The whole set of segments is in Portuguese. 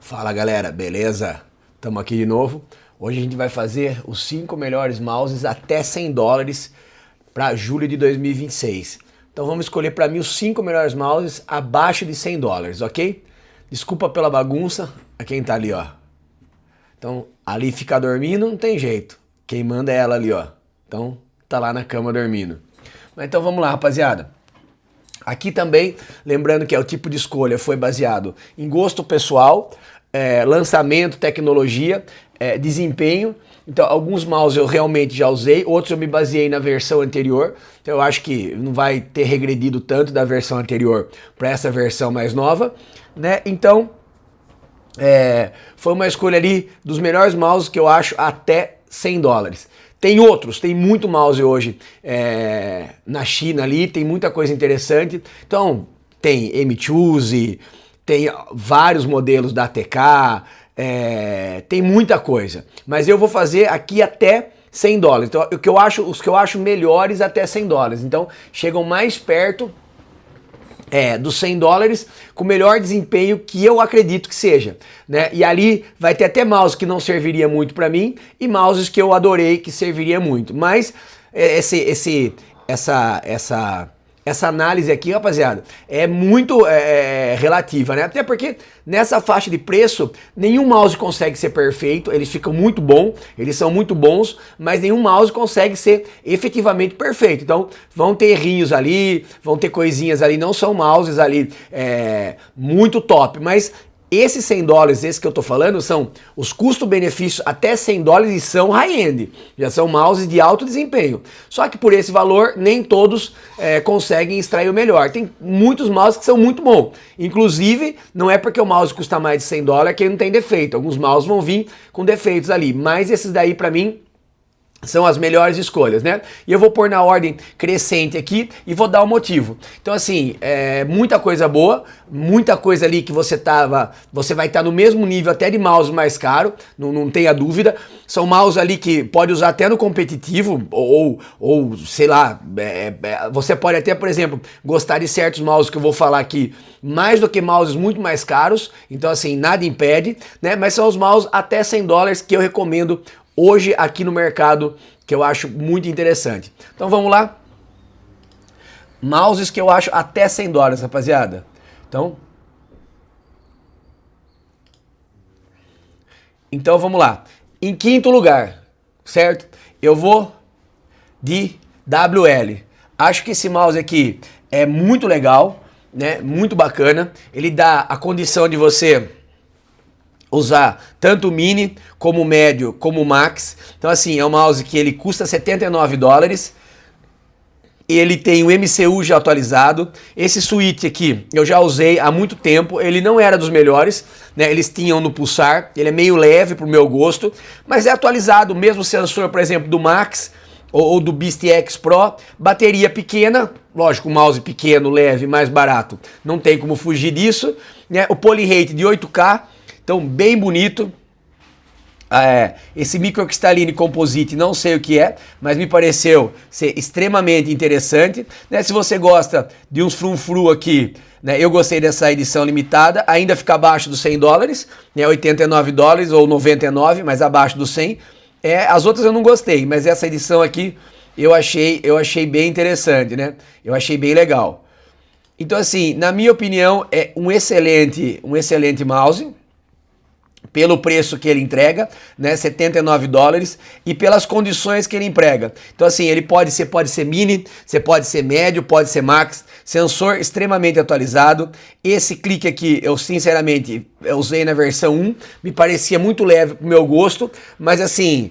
Fala galera, beleza? Estamos aqui de novo. Hoje a gente vai fazer os 5 melhores mouses até $100 para julho de 2026. Então vamos escolher para mim os 5 melhores mouses abaixo de $100, ok? Desculpa pela bagunça a quem tá ali, ó. Então ali ficar dormindo não tem jeito. Quem manda é ela ali, ó. Então tá lá na cama dormindo. Mas então vamos lá, rapaziada. Aqui também, lembrando que o tipo de escolha foi baseado em gosto pessoal, lançamento, tecnologia, desempenho. Então, alguns mouse eu realmente já usei, outros eu me baseei na versão anterior. Então, eu acho que não vai ter regredido tanto da versão anterior para essa versão mais nova, né? Então, foi uma escolha ali dos melhores mouses que eu acho até $100. Tem outros, tem muito mouse hoje na China ali, tem muita coisa interessante. Então, tem M-Choose, tem vários modelos da ATK, tem muita coisa. Mas eu vou fazer aqui até $100. Então, os que eu acho melhores até $100. Então, chegam mais perto dos $100 com o melhor desempenho que eu acredito que seja, né? E ali vai ter até mouse que não serviria muito para mim e mouses que eu adorei que serviria muito. Mas essa análise aqui, rapaziada, é muito relativa, né? Até porque nessa faixa de preço, nenhum mouse consegue ser perfeito, eles ficam muito bons, eles são muito bons, mas nenhum mouse consegue ser efetivamente perfeito. Então, vão ter errinhos ali, vão ter coisinhas ali, não são mouses ali muito top, mas esses $100, esses que eu tô falando, são os custo-benefícios até $100 e são high-end. Já são mouses de alto desempenho. Só que por esse valor, nem todos conseguem extrair o melhor. Tem muitos mouses que são muito bons. Inclusive, não é porque o mouse custa mais de $100 que ele não tem defeito. Alguns mouses vão vir com defeitos ali. Mas esses daí, pra mim, são as melhores escolhas, né? E eu vou pôr na ordem crescente aqui e vou dar o motivo. Então, assim, muita coisa boa, muita coisa ali que você vai estar no mesmo nível até de mouse mais caro, não tenha dúvida. São mouse ali que pode usar até no competitivo, ou sei lá, você pode até, por exemplo, gostar de certos mouses que eu vou falar aqui, mais do que mouses muito mais caros. Então, assim, nada impede, né? Mas são os mouses até $100 que eu recomendo hoje aqui no mercado, que eu acho muito interessante. Então vamos lá. Mouses que eu acho até $100, rapaziada. Então vamos lá. Em quinto lugar, certo? Eu vou de WL. Acho que esse mouse aqui é muito legal, né? Muito bacana. Ele dá a condição de você usar tanto o mini, como o médio, como o max. Então assim, é um mouse que ele custa $79. Ele tem o MCU já atualizado. Esse switch aqui eu já usei há muito tempo. Ele não era dos melhores, né? Eles tinham no pulsar. Ele é meio leve pro meu gosto, mas é atualizado. O mesmo sensor, por exemplo, do Max ou do Beast X Pro. Bateria pequena, lógico, um mouse pequeno, leve, mais barato. Não tem como fugir disso, né? O Polyrate de 8K. Então, bem bonito. Esse microcristalline composite, não sei o que é, mas me pareceu ser extremamente interessante, né? Se você gosta de uns frufru aqui, né? Eu gostei dessa edição limitada, ainda fica abaixo dos $100, né? $89 ou 99, mas abaixo dos 100. As outras eu não gostei, mas essa edição aqui eu achei bem interessante, né? Eu achei bem legal. Então, assim, na minha opinião, é um excelente mouse, pelo preço que ele entrega, né, $79, e pelas condições que ele emprega. Então assim, ele pode ser mini, você pode ser médio, pode ser max, sensor extremamente atualizado. Esse clique aqui, eu sinceramente usei na versão 1, me parecia muito leve pro meu gosto, mas assim,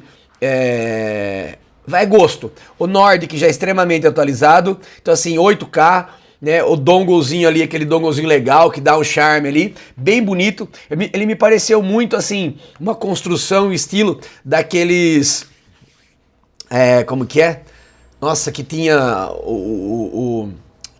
vai gosto. O Nordic já é extremamente atualizado, então assim, 8K, né, o donglezinho ali, aquele donglezinho legal que dá um charme ali, bem bonito. Ele me pareceu muito assim, uma construção estilo daqueles, como que é? Nossa, que tinha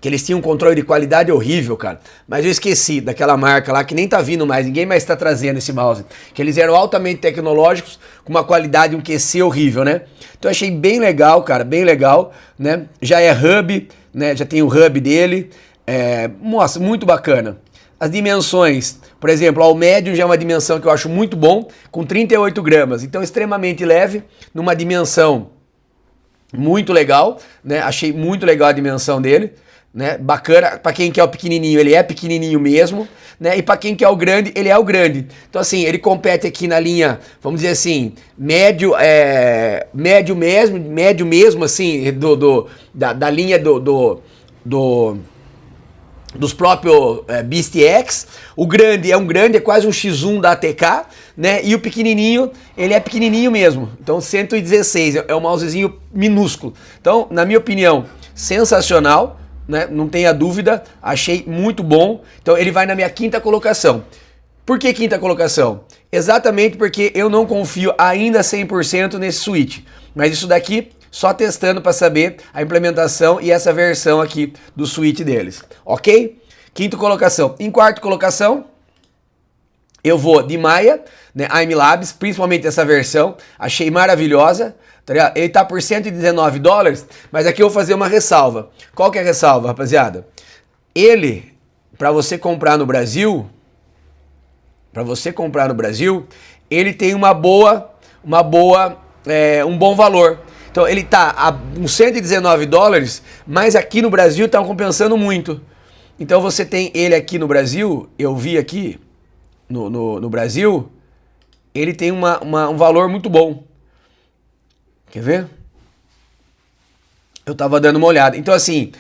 que eles tinham um controle de qualidade horrível, cara. Mas eu esqueci daquela marca lá que nem tá vindo mais, ninguém mais tá trazendo esse mouse. Que eles eram altamente tecnológicos, com uma qualidade, um QC horrível, né? Então eu achei bem legal, cara, bem legal, né? Já é hub, né? Já tem o hub dele. Nossa, muito bacana. as dimensões, por exemplo, o médium já é uma dimensão que eu acho muito bom, com 38 gramas, então extremamente leve, numa dimensão muito legal, né? Achei muito legal a dimensão dele, né? Bacana, para quem quer o pequenininho, ele é pequenininho mesmo, né? E para quem quer o grande, ele é o grande. Então assim, ele compete aqui na linha, vamos dizer assim, médio mesmo assim, da linha dos próprios Beast X. O grande é quase um X1 da ATK, né? E o pequenininho, ele é pequenininho mesmo. Então 116, é um mousezinho minúsculo. Então, na minha opinião, sensacional, né? Não tenha dúvida, achei muito bom. Então ele vai na minha quinta colocação. Por que quinta colocação? Exatamente porque eu não confio ainda 100% nesse switch. Mas isso daqui só testando para saber a implementação e essa versão aqui do switch deles, ok? Quinta colocação. Em quarta colocação, eu vou de Maya, né, AIM-Labs, principalmente essa versão, achei maravilhosa, tá ligado? Ele tá por $119, mas aqui eu vou fazer uma ressalva. Qual que é a ressalva, rapaziada? Ele, para você comprar no Brasil, ele tem um bom valor. Então ele tá a uns $119, mas aqui no Brasil tá compensando muito. Então você tem ele aqui no Brasil, eu vi aqui no Brasil, ele tem um valor muito bom. Quer ver? Eu tava dando uma olhada. Então assim,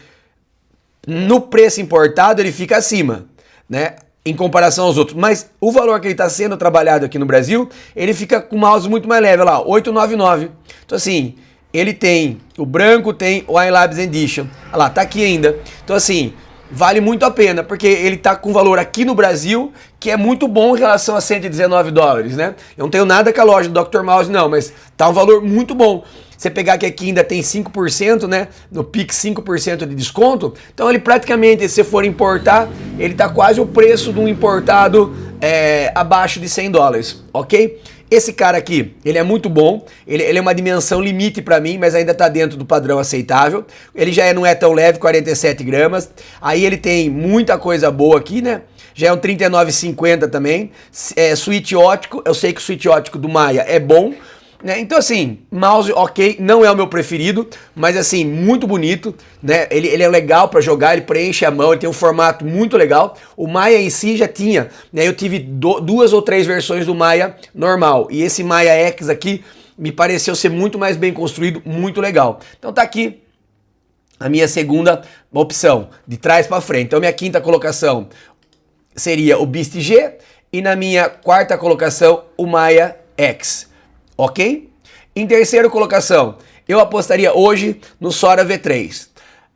no preço importado ele fica acima, né? Em comparação aos outros. Mas o valor que ele está sendo trabalhado aqui no Brasil, ele fica com mouse muito mais leve. Olha lá, 899. Então assim, ele tem o branco, tem o AIM-Labs Edition. Olha lá, tá aqui ainda. Então assim, vale muito a pena, porque ele tá com valor aqui no Brasil, que é muito bom em relação a $119, né? Eu não tenho nada com a loja do Dr. Mouse não, mas tá um valor muito bom. Você pegar que aqui ainda tem 5%, né? No Pix 5% de desconto. Então ele praticamente, se você for importar, ele tá quase o preço de um importado abaixo de $100, ok? Esse cara aqui, ele é muito bom, ele é uma dimensão limite para mim, mas ainda tá dentro do padrão aceitável. Ele já não é tão leve, 47 gramas. Aí ele tem muita coisa boa aqui, né? Já é um 39,50 também. Switch ótico, eu sei que o switch ótico do Maya é bom, né? Então assim, mouse ok, não é o meu preferido, mas assim, muito bonito, né? Ele é legal para jogar, ele preenche a mão, ele tem um formato muito legal. O Maya em si já tinha, né? Eu tive 2 ou 3 versões do Maya normal, e esse Maya X aqui me pareceu ser muito mais bem construído, muito legal. Então tá aqui a minha segunda opção, de trás para frente. Então minha quinta colocação seria o Beast G, e na minha quarta colocação o Maya X. Ok? Em terceira colocação, eu apostaria hoje no Sora V3.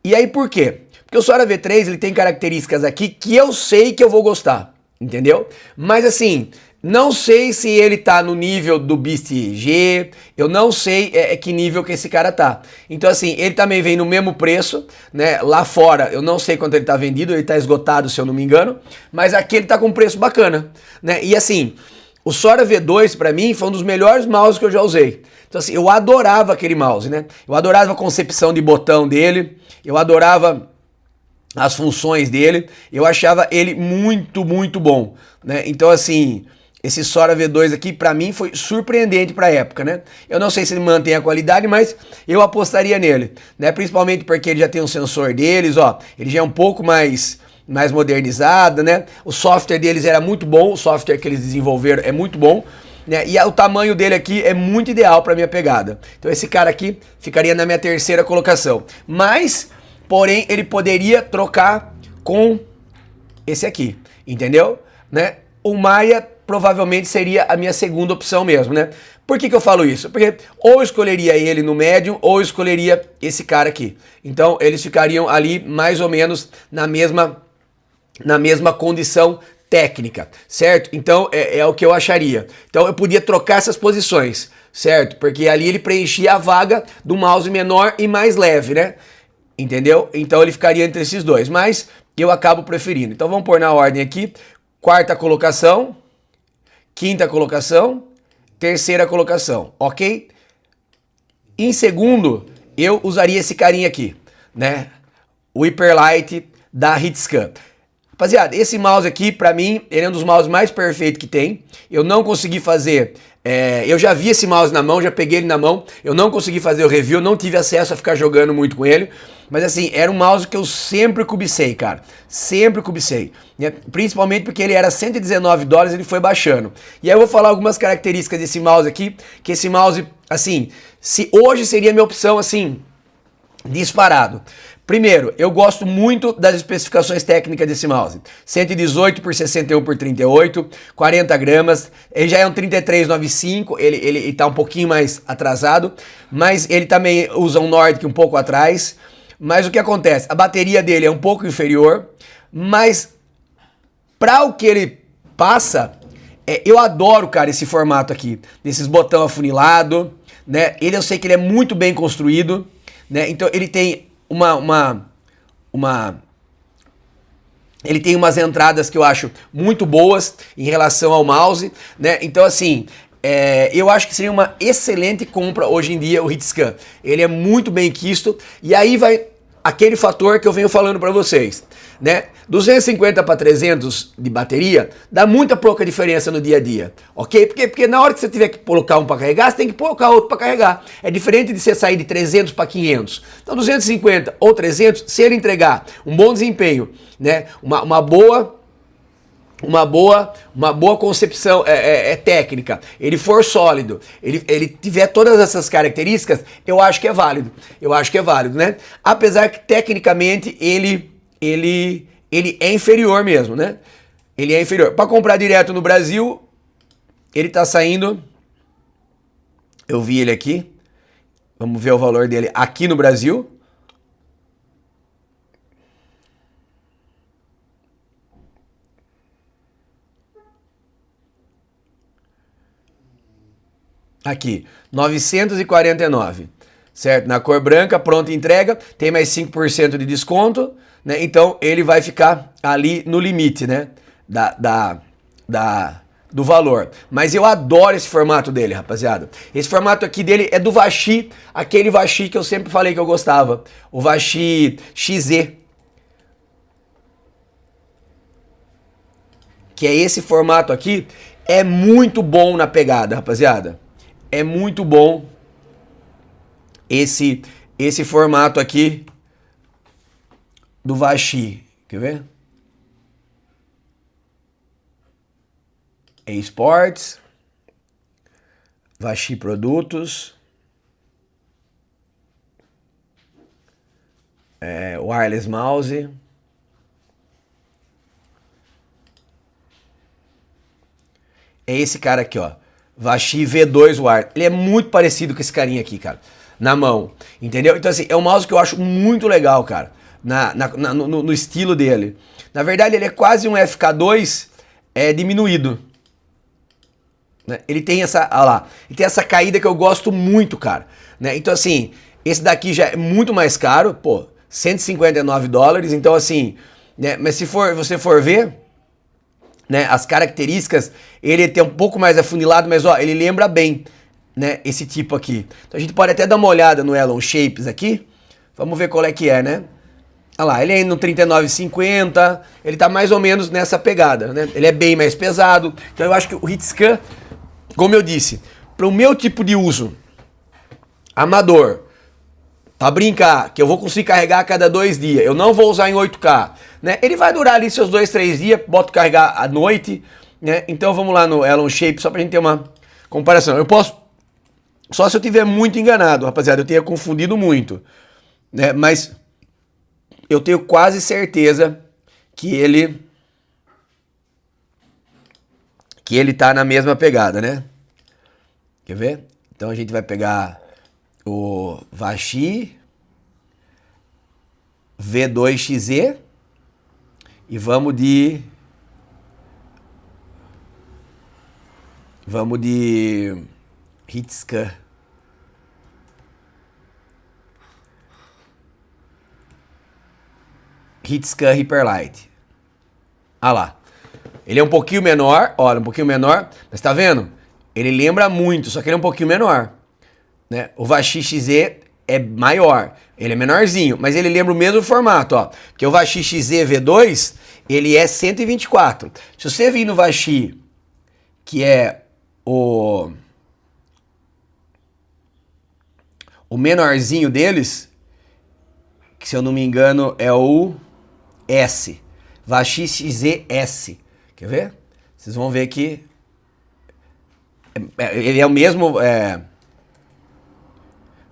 E aí por quê? Porque o Sora V3 ele tem características aqui que eu sei que eu vou gostar, entendeu? Mas assim, não sei se ele tá no nível do Beast G, eu não sei que nível que esse cara tá. Então assim, ele também vem no mesmo preço, né? Lá fora, eu não sei quanto ele tá vendido, ele tá esgotado se eu não me engano, mas aqui ele tá com um preço bacana, né? E assim, o Sora V2 para mim foi um dos melhores mouses que eu já usei. Então assim, eu adorava aquele mouse, né? Eu adorava a concepção de botão dele, eu adorava as funções dele, eu achava ele muito, muito bom, né? Então assim, esse Sora V2 aqui para mim foi surpreendente para a época, né? Eu não sei se ele mantém a qualidade, mas eu apostaria nele, né? Principalmente porque ele já tem um sensor deles, ó, ele já é um pouco mais modernizada, né? O software deles era muito bom, o software que eles desenvolveram é muito bom, né? E o tamanho dele aqui é muito ideal para minha pegada. Então esse cara aqui ficaria na minha terceira colocação. Mas, porém, ele poderia trocar com esse aqui, entendeu? Né? O Maya provavelmente seria a minha segunda opção mesmo, né? Por que eu falo isso? Porque ou eu escolheria ele no médium, ou eu escolheria esse cara aqui. Então eles ficariam ali mais ou menos na mesma condição técnica, certo? Então é o que eu acharia. Então eu podia trocar essas posições, certo? Porque ali ele preenchia a vaga do mouse menor e mais leve, né? Entendeu? Então ele ficaria entre esses dois, mas eu acabo preferindo. Então vamos pôr na ordem aqui: quarta colocação, quinta colocação, terceira colocação, ok? Em segundo, eu usaria esse carinha aqui, né? O Hyperlight da Hitscan. Rapaziada, esse mouse aqui, pra mim, ele é um dos mouses mais perfeitos que tem. Eu não consegui fazer... eu já vi esse mouse na mão, já peguei ele na mão. Eu não consegui fazer o review, não tive acesso a ficar jogando muito com ele. Mas assim, era um mouse que eu sempre cobicei, cara. Sempre cobicei. Né? Principalmente porque ele era 119 dólares, ele foi baixando. E aí eu vou falar algumas características desse mouse aqui. Que esse mouse, assim, se hoje seria minha opção, assim, disparado. Primeiro, eu gosto muito das especificações técnicas desse mouse. 118 por 61 por 38, 40 gramas. Ele já é um 3395, ele tá um pouquinho mais atrasado, mas ele também usa um Nordic um pouco atrás. Mas o que acontece? A bateria dele é um pouco inferior, mas para o que ele passa, eu adoro, cara, esse formato aqui, desses botão afunilado, né? Eu sei que ele é muito bem construído, né? Então ele tem ele tem umas entradas que eu acho muito boas em relação ao mouse, né? Então assim, eu acho que seria uma excelente compra hoje em dia o Hitscan. Ele é muito bem quisto e aí vai aquele fator que eu venho falando para vocês, né? 250 para 300 de bateria dá muita pouca diferença no dia a dia, ok? Porque na hora que você tiver que colocar um para carregar, você tem que colocar outro para carregar. É diferente de você sair de 300 para 500. Então 250 ou 300, se ele entregar um bom desempenho, né? Uma boa concepção técnica, ele for sólido, ele tiver todas essas características, eu acho que é válido. Eu acho que é válido, né? Apesar que tecnicamente ele é inferior mesmo, né? Ele é inferior. Para comprar direto no Brasil, ele tá saindo. Eu vi ele aqui. Vamos ver o valor dele aqui no Brasil. Aqui, 949, certo? Na cor branca, pronta entrega, tem mais 5% de desconto, né? Então ele vai ficar ali no limite, né? Do valor. Mas eu adoro esse formato dele, rapaziada. Esse formato aqui dele é do Vachi, aquele Vachi que eu sempre falei que eu gostava. O Vachi XZ. Que é esse formato aqui, é muito bom na pegada, rapaziada. É muito bom esse formato aqui do Vachi. Quer ver? Esports, Vachi Produtos, Wireless Mouse. É esse cara aqui, ó. Vachi V2 Wire. Ele é muito parecido com esse carinha aqui, cara. Na mão. Entendeu? Então, assim, é um mouse que eu acho muito legal, cara. No estilo dele. Na verdade, ele é quase um FK2 diminuído. Né? Ele tem essa. Olha lá. Ele tem essa caída que eu gosto muito, cara. Né? Então, assim, esse daqui já é muito mais caro. Pô, 159 dólares. Então, assim. Né? Mas se você for ver. Né, as características, ele tem um pouco mais afunilado, mas ó, ele lembra bem, né, esse tipo aqui. Então a gente pode até dar uma olhada no Elon Shapes aqui, vamos ver qual é que é, né? Olha lá, ele é no 39,50, ele tá mais ou menos nessa pegada, né? Ele é bem mais pesado, então eu acho que o Hitscan, como eu disse, para o meu tipo de uso, amador, para brincar, que eu vou conseguir carregar a cada 2 dias, eu não vou usar em 8K, né? Ele vai durar ali seus 2, 3 dias, boto carregar à noite, né? Então vamos lá no Elon Shape, só pra gente ter uma comparação. Eu posso, só se eu tiver muito enganado, rapaziada, eu tenha confundido muito, né? Mas eu tenho quase certeza que ele tá na mesma pegada, né? Quer ver? Então a gente vai pegar o Vachi V2XZ e vamos de Hitscan. Hitscan Hyperlight. Ah lá. Ele é um pouquinho menor, olha, um pouquinho menor, mas tá vendo? Ele lembra muito, só que ele é um pouquinho menor. Né? O Vachi XZ é maior, ele é menorzinho, mas ele lembra o mesmo formato, ó. Porque o Vachi XZ V2, ele é 124. Se você vir no Vachi, que é o menorzinho deles, que se eu não me engano é o S, Vachi XZ S. Quer ver? Vocês vão ver que ele é o mesmo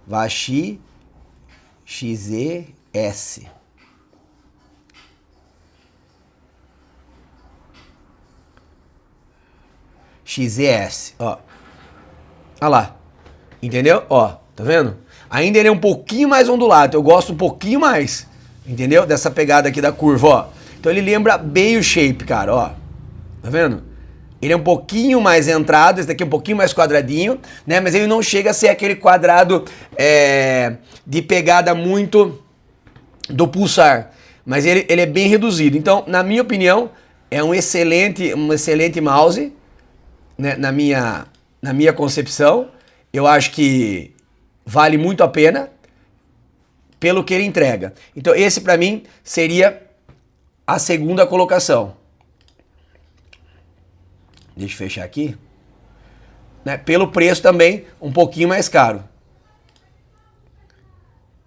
Vachi XZ S. XZS, ó. Olha lá. Entendeu? Ó, tá vendo? Ainda ele é um pouquinho mais ondulado. Eu gosto um pouquinho mais. Entendeu? Dessa pegada aqui da curva, ó. Então ele lembra bem o shape, cara, ó. Tá vendo? Ele é um pouquinho mais entrado, esse daqui é um pouquinho mais quadradinho, né? Mas ele não chega a ser aquele quadrado de pegada muito do Pulsar. Mas ele é bem reduzido. Então, na minha opinião, é um excelente mouse, né? Na minha concepção. Eu acho que vale muito a pena pelo que ele entrega. Então, esse pra mim seria a segunda colocação. Deixa eu fechar aqui. Né? Pelo preço também, um pouquinho mais caro.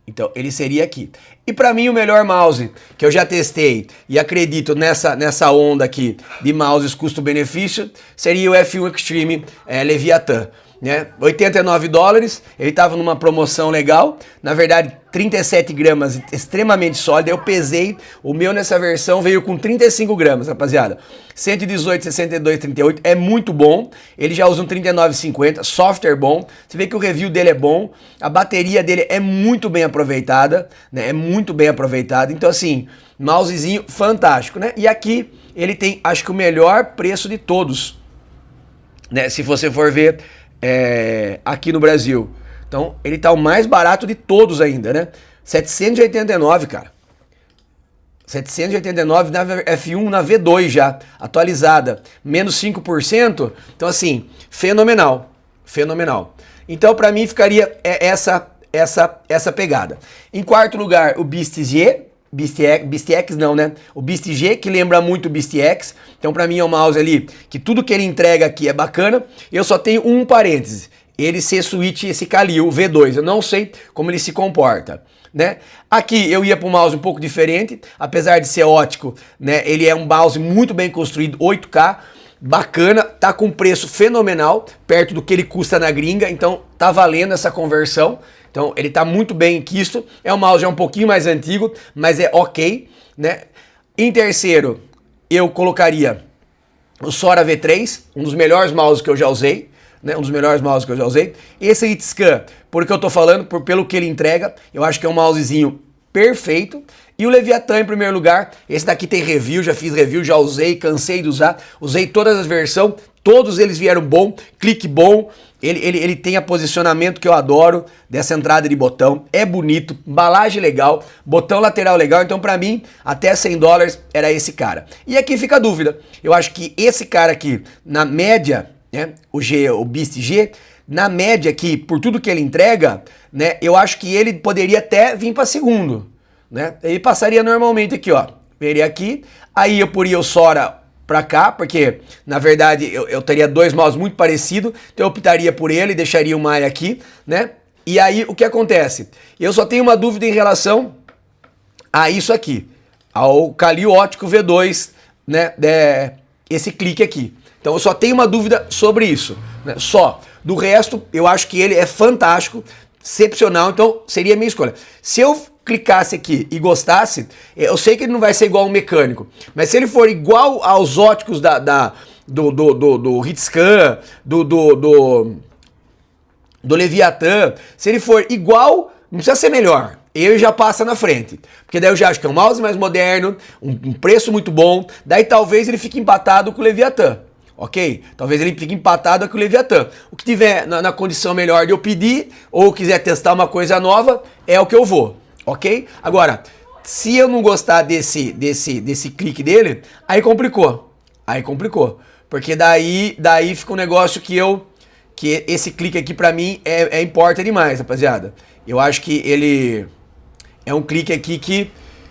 Então, ele seria aqui. E para mim, o melhor mouse que eu já testei e acredito nessa onda aqui de mouses custo-benefício seria o F1 Extreme Leviathan. Né? $89, ele estava numa promoção legal, na verdade 37 gramas, extremamente sólido. Eu pesei, o meu nessa versão veio com 35 gramas, rapaziada, 118, 62, 38, é muito bom. Ele já usa um 39,50, software bom, você vê que o review dele é bom, a bateria dele é muito bem aproveitada, né? É muito bem aproveitada, então assim, mousezinho fantástico, né? E aqui ele tem, acho que o melhor preço de todos, né? Se você for ver aqui no Brasil. Então, ele tá o mais barato de todos ainda, né? 789, cara. 789 na F1, na V2 já, atualizada. Menos 5%. Então, assim, fenomenal. Fenomenal. Então, pra mim, ficaria essa pegada. Em quarto lugar, o Beast G. Beast X não, né? O Beast G, que lembra muito o Beast X. Então, pra mim, é um mouse ali que tudo que ele entrega aqui é bacana. Eu só tenho um parêntese. Ele ser switch esse Kali, o V2. Eu não sei como ele se comporta, né? Aqui eu ia para um mouse um pouco diferente. Apesar de ser ótico, né? Ele é um mouse muito bem construído, 8K. Bacana, tá com preço fenomenal, perto do que ele custa na gringa. Então, tá valendo essa conversão. Então, ele tá muito bem quisto. É um mouse um pouquinho mais antigo, mas é ok, né? Em terceiro, eu colocaria o Sora V3, um dos melhores mouses que eu já usei, né? Um dos melhores mouses que eu já usei. Esse Hitscan, porque eu tô falando, pelo que ele entrega, eu acho que é um mousezinho perfeito. E o Leviathan em primeiro lugar, esse daqui tem review, já fiz review, já usei, cansei de usar, usei todas as versões, todos eles vieram bom, clique bom, ele tem a posicionamento que eu adoro, dessa entrada de botão, é bonito, embalagem legal, botão lateral legal, então pra mim, até $100 era esse cara. E aqui fica a dúvida, eu acho que esse cara aqui, na média, né, o Beast G, na média aqui, por tudo que ele entrega, né, eu acho que ele poderia até vir para segundo, né? Ele passaria normalmente aqui, ó, veria aqui, aí eu poria o Sora pra cá, porque na verdade eu teria dois mouse muito parecidos, então eu optaria por ele, deixaria o Maia aqui, né? E aí o que acontece? Eu só tenho uma dúvida em relação a isso aqui, ao Kali ótico V2, né? Esse clique aqui. Então eu só tenho uma dúvida sobre isso, né? Só. Do resto, eu acho que ele é fantástico, excepcional, então seria a minha escolha. Se eu clicasse aqui e gostasse, eu sei que ele não vai ser igual ao mecânico, mas se ele for igual aos óticos do Hitscan, do Leviathan, se ele for igual, não precisa ser melhor, ele já passa na frente, porque daí eu já acho que é um mouse mais moderno, um preço muito bom, daí talvez ele fique empatado com o Leviathan. Ok? Talvez ele fique empatado com o Leviathan. O que tiver na condição melhor de eu pedir, ou quiser testar uma coisa nova, é o que eu vou. Ok? Agora, se eu não gostar desse clique dele, aí complicou. Aí complicou. Porque daí fica um negócio que que esse clique aqui pra mim importa demais, rapaziada. Eu acho que ele é um clique aqui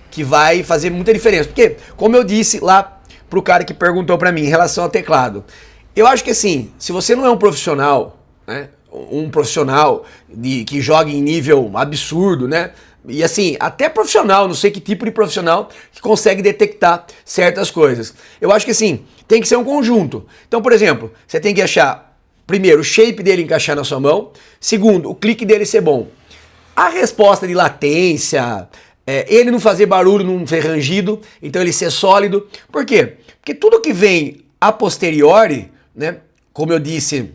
que vai fazer muita diferença. Porque, como eu disse lá pro cara que perguntou pra mim em relação ao teclado, eu acho que assim, se você não é um profissional, né, um profissional que joga em nível absurdo, né, e assim, até profissional, não sei que tipo de profissional que consegue detectar certas coisas. Eu acho que assim, tem que ser um conjunto. Então, por exemplo, você tem que achar, primeiro, o shape dele encaixar na sua mão. Segundo, o clique dele ser bom. A resposta de latência, ele não fazer barulho, não ser rangido, então ele ser sólido. Por quê? Porque tudo que vem a posteriori, né, como eu disse,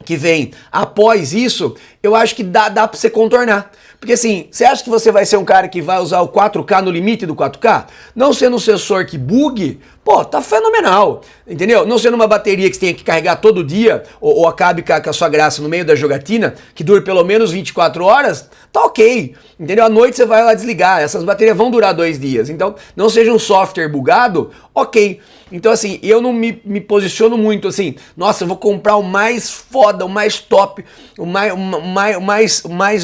que vem após isso, eu acho que dá pra você contornar. Porque assim, você acha que você vai ser um cara que vai usar o 4K no limite do 4K? Não sendo um sensor que bugue, pô, tá fenomenal, entendeu? Não sendo uma bateria que você tenha que carregar todo dia, ou acabe com a sua graça no meio da jogatina, que dure pelo menos 24 horas, tá ok, entendeu? À noite você vai lá desligar, essas baterias vão durar 2 dias, então não seja um software bugado, ok. Então assim, eu não me posiciono muito assim, nossa, eu vou comprar o mais foda, o mais top, o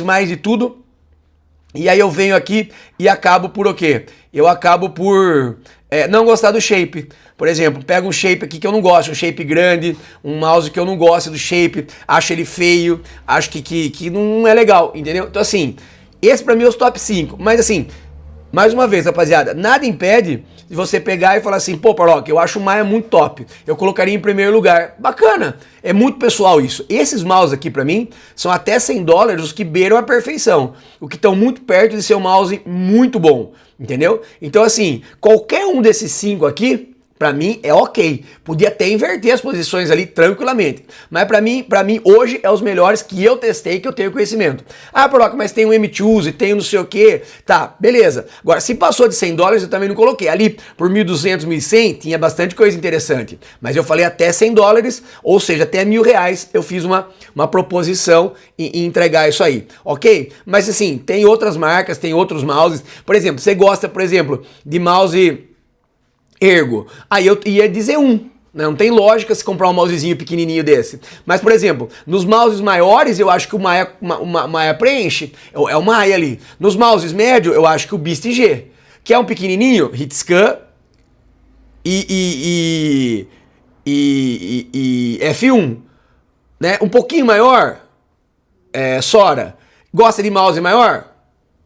mais de tudo. E aí eu venho aqui e acabo por o quê? Eu acabo por não gostar do shape. Por exemplo, pego um shape aqui que eu não gosto, um shape grande, um mouse que eu não gosto do shape, acho ele feio, acho que não é legal, entendeu? Então assim, esse pra mim é os top 5. Mas assim, mais uma vez, rapaziada, nada impede de você pegar e falar assim, pô, Paroca, eu acho o Maya muito top, eu colocaria em primeiro lugar. Bacana, é muito pessoal isso. Esses mouse aqui pra mim são até $100 os que beiram a perfeição, o que estão muito perto de ser um mouse muito bom, entendeu? Então assim, qualquer um desses 5 aqui, pra mim é ok. Podia até inverter as posições ali tranquilamente. Mas pra mim hoje é os melhores que eu testei, que eu tenho conhecimento. Ah, Paroca, mas tem um M-Choose, tem um não sei o que. Tá, beleza. Agora, se passou de $100, eu também não coloquei. Ali, por 1.200, 1.100, tinha bastante coisa interessante. Mas eu falei até $100, ou seja, até R$1.000, eu fiz uma proposição em entregar isso aí, ok? Mas assim, tem outras marcas, tem outros mouses. Por exemplo, você gosta, por exemplo, de mouse ergo, aí eu ia dizer né? Não tem lógica se comprar um mousezinho pequenininho desse. Mas, por exemplo, nos mouses maiores eu acho que o Maya preenche, é o Maya ali. Nos mouses médios eu acho que o Beast G, que é um pequenininho, Hitscan e F1, né? Um pouquinho maior, Sora. Gosta de mouse maior?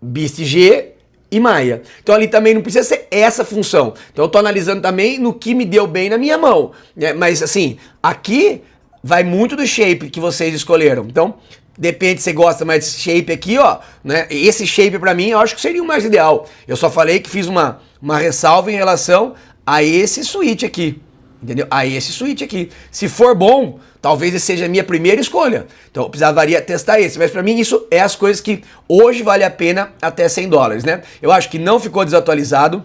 Beast G e Maya. Então ali também não precisa ser essa função. Então eu tô analisando também no que me deu bem na minha mão, né? Mas assim, aqui vai muito do shape que vocês escolheram. Então, depende se você gosta mais desse shape aqui, ó, né? Esse shape pra mim eu acho que seria o mais ideal. Eu só falei que fiz uma ressalva em relação a esse switch aqui. Entendeu? A esse switch aqui. Se for bom, talvez esse seja a minha primeira escolha. Então eu precisaria testar esse. Mas pra mim isso é as coisas que hoje vale a pena até $100, né? Eu acho que não ficou desatualizado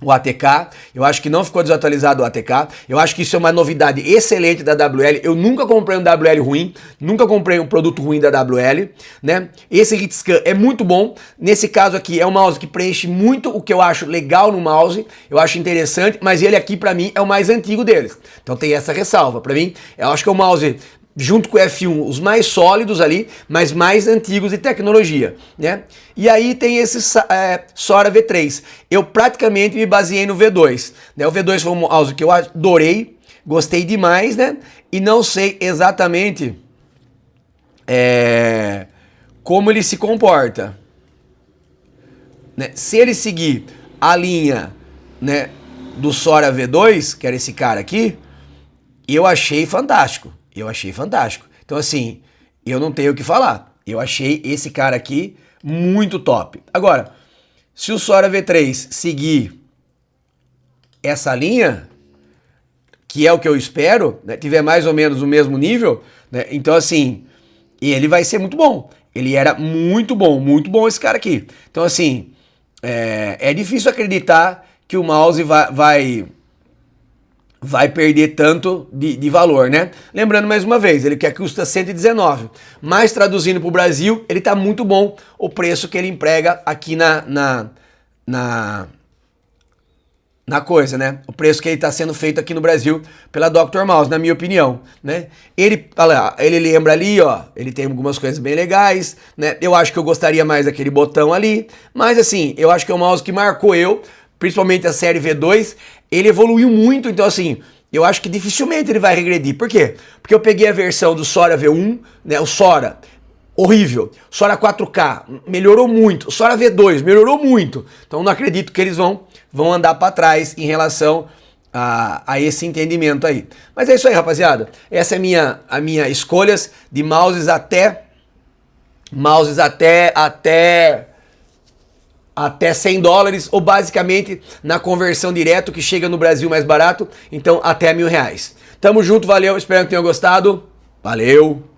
o ATK, eu acho que não ficou desatualizado o ATK, eu acho que isso é uma novidade excelente da WL, eu nunca comprei um WL ruim, nunca comprei um produto ruim da WL, né? Esse Hitscan é muito bom, nesse caso aqui é um mouse que preenche muito o que eu acho legal no mouse, eu acho interessante, mas ele aqui pra mim é o mais antigo deles, então tem essa ressalva, pra mim, eu acho que é um mouse junto com o F1, os mais sólidos ali, mas mais antigos de tecnologia, né? E aí tem esse Sora V3. Eu praticamente me baseei no V2, né? O V2 foi um mouse que eu adorei, gostei demais, né? E não sei exatamente como ele se comporta, né? Se ele seguir a linha, né, do Sora V2, que era esse cara aqui, eu achei fantástico. Eu achei fantástico. Então, assim, eu não tenho o que falar. Eu achei esse cara aqui muito top. Agora, se o Sora V3 seguir essa linha, que é o que eu espero, né, tiver mais ou menos o mesmo nível, né, então, assim, ele vai ser muito bom. Ele era muito bom esse cara aqui. Então, assim, é difícil acreditar que o mouse vai perder tanto de valor, né? Lembrando mais uma vez, ele que custa 119, mas traduzindo para o Brasil, ele tá muito bom o preço que ele emprega aqui na coisa, né? O preço que ele está sendo feito aqui no Brasil pela Dr. Mouse, na minha opinião, né? Ele, olha lá, ele lembra ali, ó, ele tem algumas coisas bem legais, né? Eu acho que eu gostaria mais daquele botão ali, mas assim, eu acho que é um mouse que marcou eu, principalmente a série V2, ele evoluiu muito, então assim, eu acho que dificilmente ele vai regredir. Por quê? Porque eu peguei a versão do Sora V1, né? O Sora, horrível. Sora 4K, melhorou muito. Sora V2, melhorou muito. Então não acredito que eles vão andar para trás em relação a esse entendimento aí. Mas é isso aí, rapaziada. Essa é a minha escolhas de mouses até $100, ou basicamente na conversão direto que chega no Brasil mais barato, então até R$1.000. Tamo junto, valeu, espero que tenham gostado. Valeu!